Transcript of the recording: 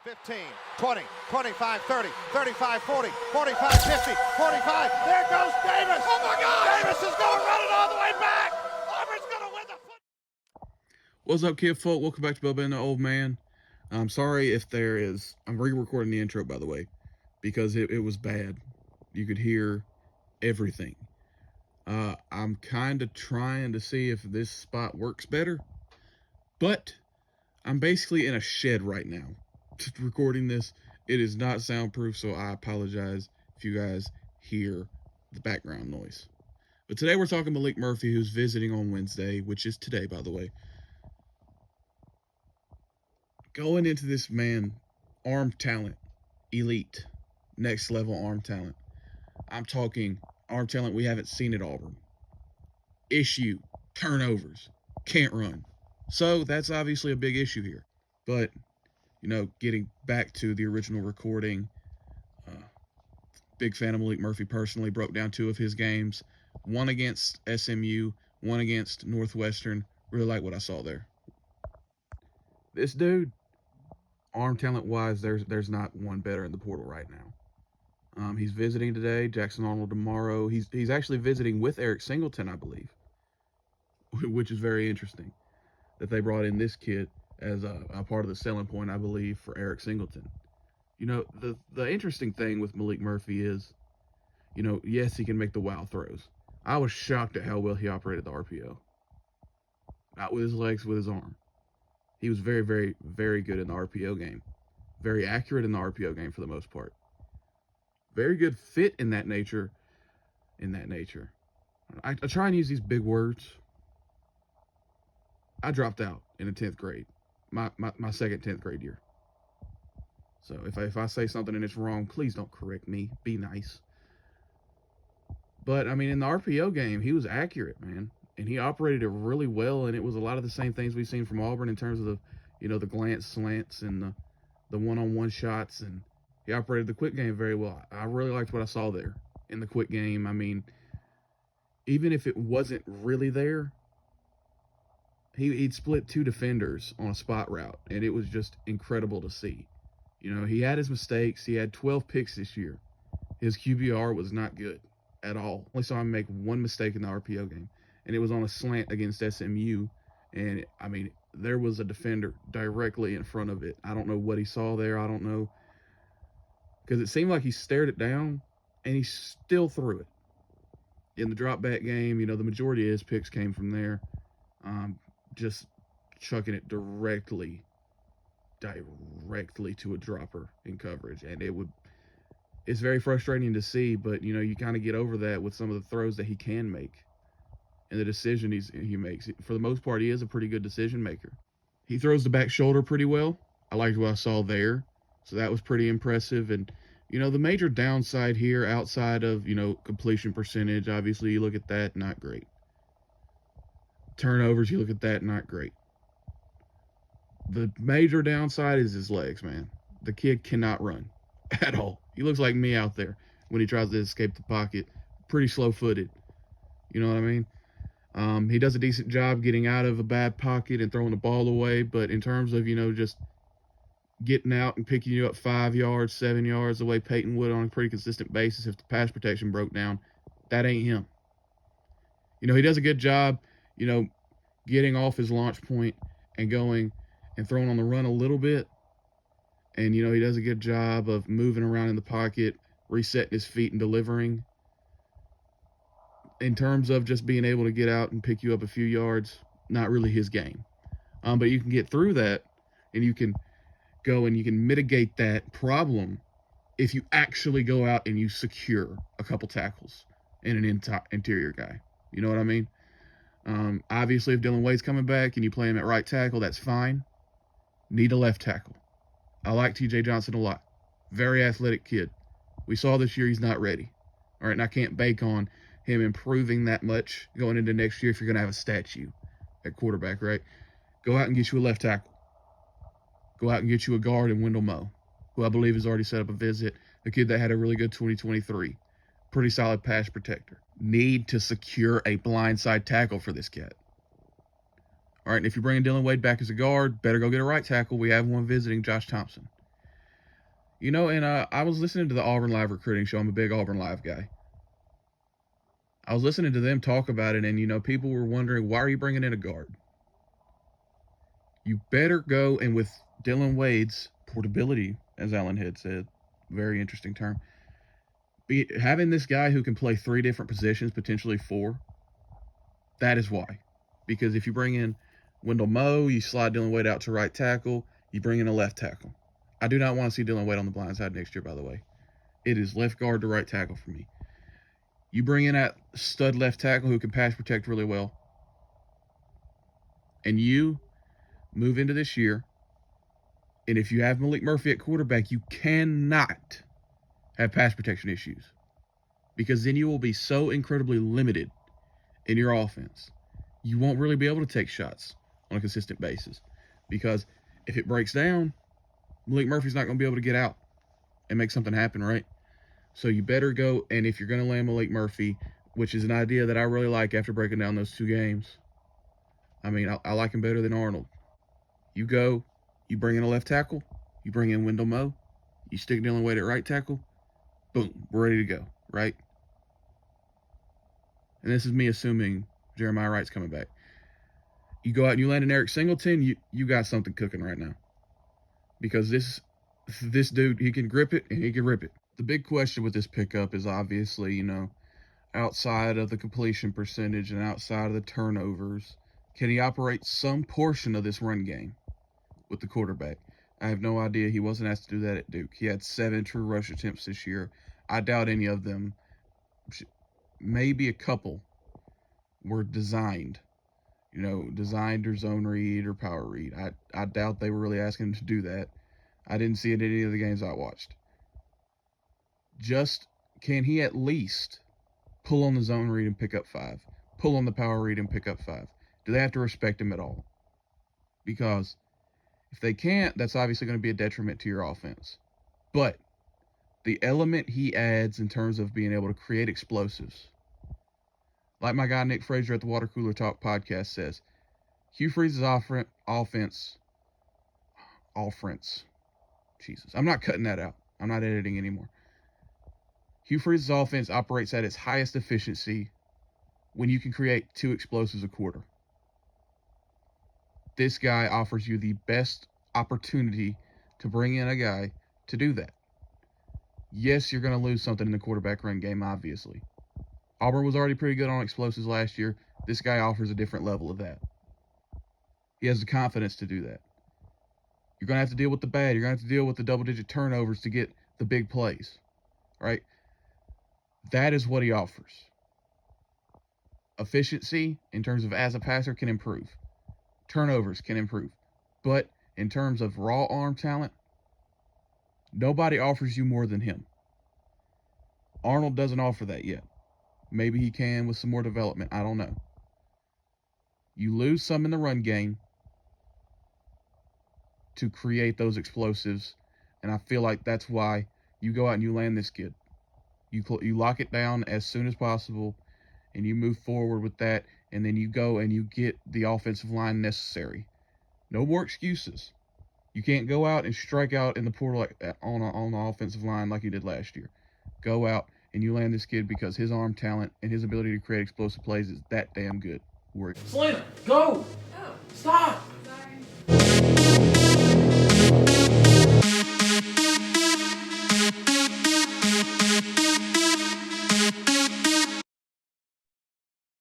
15, 20, 25, 30, 35, 40, 45, 50, 45. There goes Davis. Oh, my God. Davis is going to run it all the way back. Auburn's going to win the foot. What's up, kid folk? Welcome back to Bubba and the Old Man. I'm sorry if there is... I'm re-recording the intro, by the way, because it was bad. You could hear everything. I'm kind of trying to see if this spot works better, but I'm basically in a shed right now recording this. It is not soundproof, so I apologize if you guys hear the background noise. But today we're talking Maalik Murphy, who's visiting on Wednesday, which is today, by the way. Going into this man, arm talent, elite, next level arm talent. I'm talking arm talent we haven't seen at Auburn. Issue, turnovers, can't run. So that's obviously a big issue here. But, you know, getting back to the original recording, big fan of Maalik Murphy personally, broke down 2 of his games. One against SMU, one against Northwestern. Really like what I saw there. This dude, arm talent-wise, there's not one better in the portal right now. He's visiting today, Jackson Arnold tomorrow. He's actually visiting with Eric Singleton, I believe, which is very interesting that they brought in this kid as a part of the selling point, I believe, for Eric Singleton. You know, the interesting thing with Maalik Murphy is, you know, yes, he can make the wow throws. I was shocked at how well he operated the RPO. Not with his legs, with his arm. He was very, very, very good in the RPO game. Very accurate in the RPO game for the most part. Very good fit in that nature. I try and use these big words. I dropped out in the 10th grade. My second 10th grade year. So if I say something and it's wrong, please don't correct me. Be nice. But, I mean, in the RPO game, he was accurate, man. And he operated it really well, and it was a lot of the same things we've seen from Auburn in terms of the, you know, the glance slants and the one-on-one shots, and he operated the quick game very well. I really liked what I saw there in the quick game. I mean, even if it wasn't really there, he'd split 2 defenders on a spot route, and it was just incredible to see. You know, he had his mistakes. He had 12 picks this year. His QBR was not good at all. Only saw him make 1 mistake in the RPO game, and it was on a slant against SMU. And, I mean, there was a defender directly in front of it. I don't know what he saw there. I don't know. Because it seemed like he stared it down, and he still threw it. In the drop back game, you know, the majority of his picks came from there. Just chucking it directly to a dropper in coverage. And it's very frustrating to see, but, you know, you kind of get over that with some of the throws that he can make and the decision he makes. For the most part, he is a pretty good decision maker. He throws the back shoulder pretty well. I liked what I saw there. So that was pretty impressive. And, you know, the major downside here outside of, you know, completion percentage, obviously you look at that, not great. Turnovers, you look at that, not great. The major downside is his legs, man. The kid cannot run at all. He looks like me out there when he tries to escape the pocket. Pretty slow-footed. You know what I mean? He does a decent job getting out of a bad pocket and throwing the ball away, but in terms of, you know, just getting out and picking you up 5 yards, 7 yards, the way Peyton would on a pretty consistent basis if the pass protection broke down, that ain't him. You know, he does a good job, you know, getting off his launch point and going and throwing on the run a little bit. And, you know, he does a good job of moving around in the pocket, resetting his feet and delivering. In terms of just being able to get out and pick you up a few yards, not really his game. But you can get through that, and you can go and you can mitigate that problem if you actually go out and you secure a couple tackles and an interior guy. You know what I mean? Obviously, if Dylan Wade's coming back and you play him at right tackle, that's fine. Need a left tackle. I like TJ Johnson a lot. Very athletic kid. We saw this year he's not ready. All right, and I can't bank on him improving that much going into next year if you're going to have a statue at quarterback, right? Go out and get you a left tackle. Go out and get you a guard in Wendell Moe, who I believe has already set up a visit. A kid that had a really good 2023. Pretty solid pass protector. Need to secure a blindside tackle for this kid. All right, and if you're bringing Dylan Wade back as a guard, better go get a right tackle. We have one visiting, Josh Thompson. You know, and I was listening to the Auburn Live recruiting show. I'm a big Auburn Live guy. I was listening to them talk about it, and, you know, people were wondering, why are you bringing in a guard? You better go, and with Dylan Wade's portability, as Alan had said, very interesting term, having this guy who can play 3 different positions, potentially 4, that is why. Because if you bring in Wendell Moe, you slide Dylan Wade out to right tackle, you bring in a left tackle. I do not want to see Dylan Wade on the blind side next year, by the way. It is left guard to right tackle for me. You bring in that stud left tackle who can pass protect really well. And you move into this year, and if you have Maalik Murphy at quarterback, you cannot have pass protection issues. Because then you will be so incredibly limited in your offense. You won't really be able to take shots on a consistent basis. Because if it breaks down, Maalik Murphy's not going to be able to get out and make something happen, right? So you better go, and if you're going to land Maalik Murphy, which is an idea that I really like after breaking down those 2 games. I mean, I like him better than Arnold. You go, you bring in a left tackle, you bring in Wendell Moe, you stick Dylan Wade at right tackle, boom, we're ready to go, right? And this is me assuming Jeremiah Wright's coming back. You go out and you land an Eric Singleton, you got something cooking right now. Because this dude, he can grip it and he can rip it. The big question with this pickup is obviously, you know, outside of the completion percentage and outside of the turnovers, can he operate some portion of this run game with the quarterback? I have no idea. He wasn't asked to do that at Duke. He had 7 true rush attempts this year. I doubt any of them, maybe a couple, were designed. You know, designed or zone read or power read. I doubt they were really asking him to do that. I didn't see it in any of the games I watched. Just, can he at least pull on the zone read and pick up 5? Pull on the power read and pick up 5? Do they have to respect him at all? Because if they can't, that's obviously going to be a detriment to your offense. But the element he adds in terms of being able to create explosives, like my guy Nick Frazier at the Water Cooler Talk podcast says, Hugh Freeze's offense, Jesus, I'm not cutting that out. I'm not editing anymore. Hugh Freeze's offense operates at its highest efficiency when you can create 2 explosives a quarter. This guy offers you the best opportunity to bring in a guy to do that. Yes, you're going to lose something in the quarterback run game, obviously. Auburn was already pretty good on explosives last year. This guy offers a different level of that. He has the confidence to do that. You're going to have to deal with the bad. You're going to have to deal with the double-digit turnovers to get the big plays, right? That is what he offers. Efficiency, in terms of as a passer, can improve. Turnovers can improve. But in terms of raw arm talent, nobody offers you more than him. Arnold doesn't offer that yet. Maybe he can with some more development. I don't know. You lose some in the run game to create those explosives, and I feel like that's why you go out and you land this kid. You lock it down as soon as possible, and you move forward with that, and then you go and you get the offensive line necessary. No more excuses. You can't go out and strike out in the portal on the offensive line like you did last year. Go out and you land this kid because his arm talent and his ability to create explosive plays is that damn good. Selena, go! Stop! Sorry.